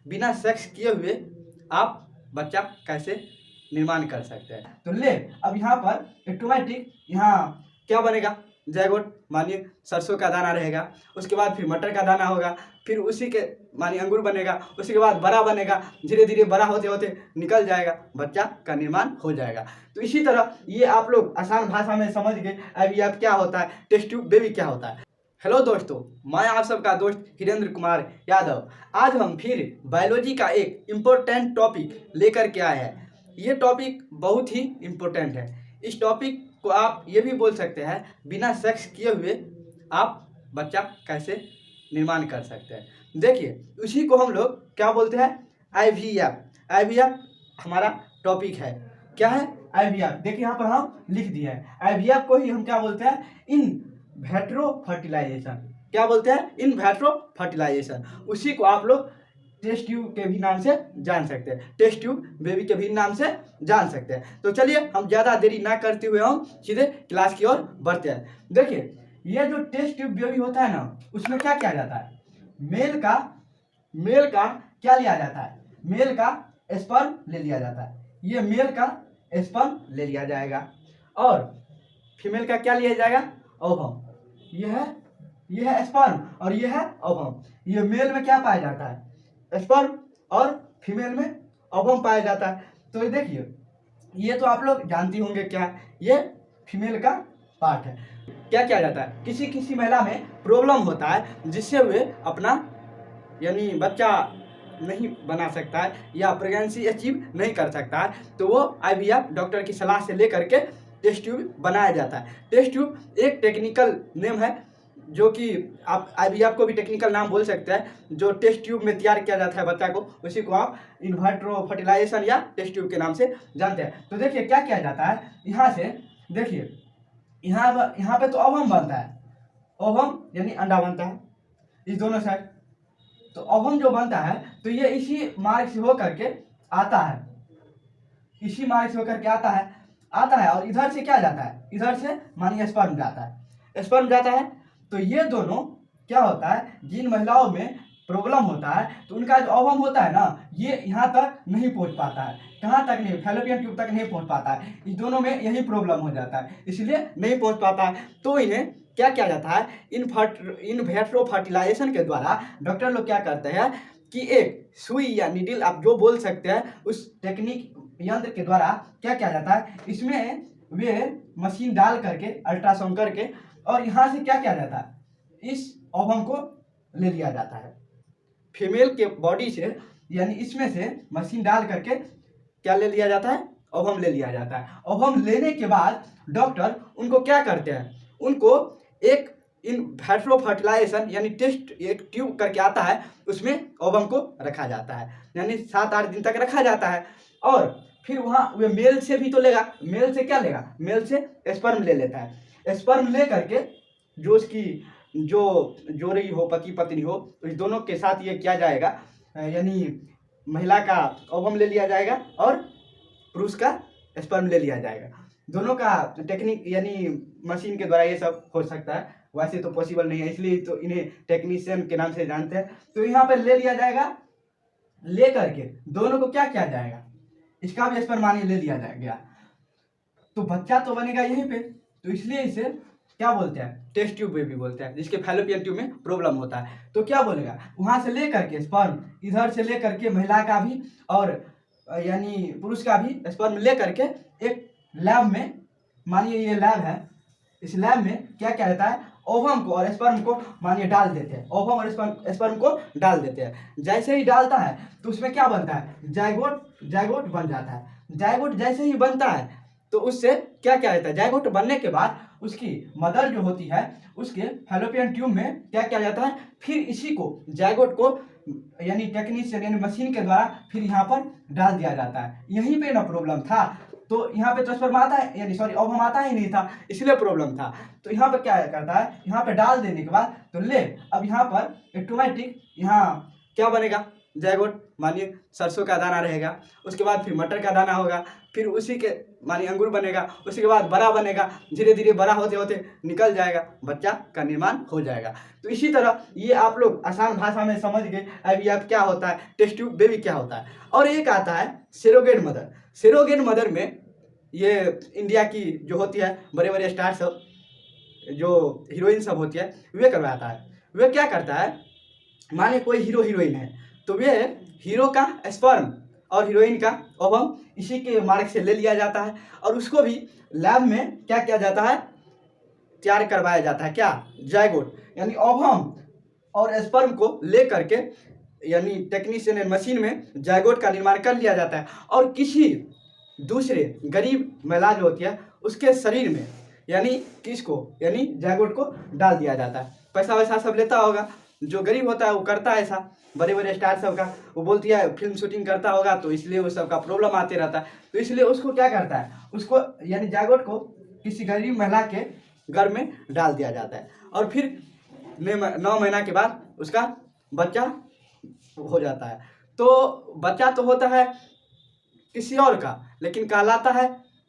बिना सेक्स किए हुए आप बच्चा कैसे निर्माण कर सकते हैं। तो ले अब यहाँ पर ऑटोमेटिक यहाँ क्या बनेगा, जैगोट मानिए सरसों का दाना रहेगा, उसके बाद फिर मटर का दाना होगा, फिर उसी के मानिए अंगूर बनेगा, उसके बाद बड़ा बनेगा, धीरे धीरे बड़ा होते होते निकल जाएगा, बच्चा का निर्माण हो जाएगा। तो इसी तरह ये आप लोग आसान भाषा में समझ गए IVF क्या होता है, टेस्ट ट्यूब बेबी क्या होता है। हेलो दोस्तों, मैं आप सबका दोस्त हिरेंद्र कुमार यादव। आज हम फिर बायोलॉजी का एक इम्पोर्टेंट टॉपिक लेकर के आए हैं। ये टॉपिक बहुत ही इम्पोर्टेंट है। इस टॉपिक को आप ये भी बोल सकते हैं बिना सेक्स किए हुए आप बच्चा कैसे निर्माण कर सकते हैं। देखिए उसी को हम लोग क्या बोलते हैं, IVF हमारा टॉपिक है। क्या है IVF, देखिए यहाँ पर हम लिख दिए हैं। IVF को ही हम क्या बोलते हैं, इन वैट्रो फर्टिलाइजेशन। क्या बोलते हैं, इन वैट्रो फर्टिलाइजेशन। उसी को आप लोग टेस्ट ट्यूब के भी नाम से जान सकते हैं, टेस्ट ट्यूब बेबी के भी नाम से जान सकते हैं। तो चलिए हम ज़्यादा देरी ना करते हुए हम सीधे क्लास की ओर बढ़ते हैं। देखिए ये जो टेस्ट ट्यूब बेबी होता है ना, उसमें क्या किया जाता है, मेल का क्या लिया जाता है, मेल का स्पर्म ले लिया जाता है। ये मेल का स्पर्म ले लिया जाएगा और फीमेल का क्या लिया जाएगा, ओवम। यह है स्पर्म और यह है ओवम। ये मेल में क्या पाया जाता है, स्पर्म, और फीमेल में ओवम पाया जाता है। तो देखिए ये तो आप लोग जानती होंगे क्या, ये फीमेल का पार्ट है। क्या किया जाता है, किसी किसी महिला में प्रॉब्लम होता है जिससे वे अपना यानी बच्चा नहीं बना सकता है या प्रेगनेंसी अचीव नहीं कर सकता है, तो वो IVF डॉक्टर की सलाह से लेकर के टेस्ट ट्यूब बनाया जाता है। टेस्ट ट्यूब एक टेक्निकल नेम है, जो कि आप IVF को भी टेक्निकल नाम बोल सकते हैं। जो टेस्ट ट्यूब में तैयार किया जाता है बच्चा को, उसी को आप इन वैट्रो फर्टिलाइजेशन या टेस्ट ट्यूब के नाम से जानते हैं। तो देखिए क्या किया जाता है, यहाँ से देखिए यहाँ पे तो ओवम बनता है, ओवम यानी अंडा बनता है इस दोनों साइड। तो ओवम जो बनता है तो ये इसी मार्ग से होकर के आता है, इसी मार्ग से होकर के आता है और इधर से क्या जाता है, इधर से मानिए स्पर्म जाता है, स्पर्म जाता है। तो ये दोनों क्या होता है, जिन महिलाओं में प्रॉब्लम होता है तो उनका जो ओवम होता है ना, ये यहाँ तक नहीं पहुँच पाता है। कहाँ तक नहीं, फैलोपियन ट्यूब तक नहीं पहुँच पाता है। इस दोनों में यही प्रॉब्लम हो जाता है, इसलिए नहीं पहुँच पाता है। तो इन्हें क्या किया जाता है, इन वैट्रो फर्टिलाइजेशन के द्वारा डॉक्टर लोग क्या करते हैं कि एक सुई या नीडल आप जो बोल सकते हैं, उस टेक्निक यंत्र के द्वारा क्या किया जाता है, इसमें वे मशीन डाल करके अल्ट्रासाउंड करके और यहाँ से क्या किया जाता है, इस ओवम को ले लिया जाता है फीमेल के बॉडी से, यानी इसमें से मशीन डाल करके क्या ले लिया जाता है, ओवम ले लिया जाता है। ओवम लेने के बाद डॉक्टर उनको क्या करते हैं, उनको एक इन वैट्रो फर्टिलाइजेशन यानी टेस्ट एक ट्यूब करके आता है, उसमें ओवम को रखा जाता है, यानी 7-8 दिन तक रखा जाता है। और फिर वहाँ वे मेल से भी तो लेगा, मेल से क्या लेगा, मेल से स्पर्म ले लेता है। स्पर्म ले करके जो उसकी जो जोड़ी हो, पति पत्नी हो, तो इस दोनों के साथ ये किया जाएगा, यानी महिला का ओवम ले लिया जाएगा और पुरुष का स्पर्म ले लिया जाएगा। दोनों का टेक्निक यानी मशीन के द्वारा ये सब हो सकता है, वैसे तो पॉसिबल नहीं है, इसलिए तो इन्हें टेक्नीशियन के नाम से जानते हैं। तो यहाँ पर ले लिया जाएगा, ले करके दोनों को क्या किया जाएगा, इसका भी स्पर्म मानिए ले लिया जाएगा, तो बच्चा तो बनेगा यहीं पे। तो इसलिए इसे क्या बोलते हैं, टेस्ट ट्यूब बेबी बोलते हैं। जिसके फैलोपियन ट्यूब में प्रॉब्लम होता है तो क्या बोलेगा, वहां से लेकर के स्पर्म इधर से लेकर के महिला का भी और यानी पुरुष का भी स्पर्म ले करके एक लैब में, मानिए ये लैब है, इस लैब में क्या क्या रहता है, ओवम को और स्पर्म को मानिए डाल देते हैं, ओवम और स्पर्म को डाल देते हैं। जैसे ही डालता है तो उसमें क्या बनता है, जाइगोट बन जाता है। जाइगोट जैसे ही बनता है तो उससे क्या क्या रहता है, जाइगोट बनने के बाद उसकी मदर जो होती है उसके फैलोपियन ट्यूब में क्या किया जाता है, फिर इसी को जाइगोट को यानी टेक्नीशियन यानी मशीन के द्वारा फिर यहाँ पर डाल दिया जाता है। यहीं पे ना प्रॉब्लम था, तो यहाँ पे तो स्पर्म आता है, यानी सॉरी ओवम आता ही नहीं था, इसलिए प्रॉब्लम था। तो यहाँ पर क्या करता है, यहाँ पे डाल देने के बाद तो ले अब यहाँ पर ऑटोमेटिक यहाँ क्या बनेगा, जैगोट मानिए सरसों का दाना रहेगा, उसके बाद फिर मटर का दाना होगा, फिर उसी के मानिए अंगूर बनेगा, उसके बाद बड़ा बनेगा, धीरे धीरे बड़ा होते होते निकल जाएगा, बच्चा का निर्माण हो जाएगा। तो इसी तरह ये आप लोग आसान भाषा में समझ गए IVF क्या होता है, टेस्ट ट्यूब बेबी क्या होता है। और एक आता है सरोगेट मदर। सरोगेट मदर में ये इंडिया की जो होती है बड़े बड़े स्टार सब, जो हीरोइन सब होती है, वे करवाता है। वे क्या करता है, माने कोई हीरो हीरोइन है तो वे हीरो का स्पर्म और हीरोइन का ओवम इसी के मार्ग से ले लिया जाता है और उसको भी लैब में क्या किया जाता है, तैयार करवाया जाता है। क्या, जायगोट यानी ओवम और स्पर्म को ले करके यानी टेक्नीशियन मशीन में जायगोट का निर्माण कर लिया जाता है और किसी दूसरे गरीब महिला जो होती है उसके शरीर में यानी किसको, यानी जायगोट को डाल दिया जाता है। पैसा वैसा सब लेता होगा, जो गरीब होता है वो करता है ऐसा, बड़े बड़े स्टार सब का वो बोलती है फिल्म शूटिंग करता होगा तो इसलिए वो सब का प्रॉब्लम आते रहता है, तो इसलिए उसको क्या करता है, उसको यानी जायगोट को किसी गरीब महिला के घर में डाल दिया जाता है और फिर 9 महीना के बाद उसका बच्चा हो जाता है। तो बच्चा तो होता है किसी और का, लेकिन कहलाता है,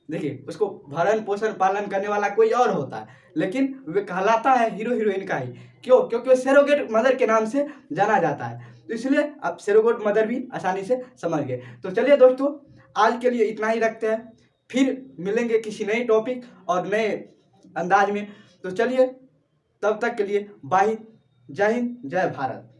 देखिए उसको भरण पोषण पालन करने वाला कोई और होता है, लेकिन वे कहलाता है हीरो हीरोइन का ही। क्यों? क्योंकि वो सरोगेट मदर के नाम से जाना जाता है, तो इसलिए आप सरोगेट मदर भी आसानी से समझ गए। तो चलिए दोस्तों, आज के लिए इतना ही रखते हैं, फिर मिलेंगे किसी नए टॉपिक और नए अंदाज में। तो चलिए, तब तक के लिए बाय, जय हिंद, जय भारत।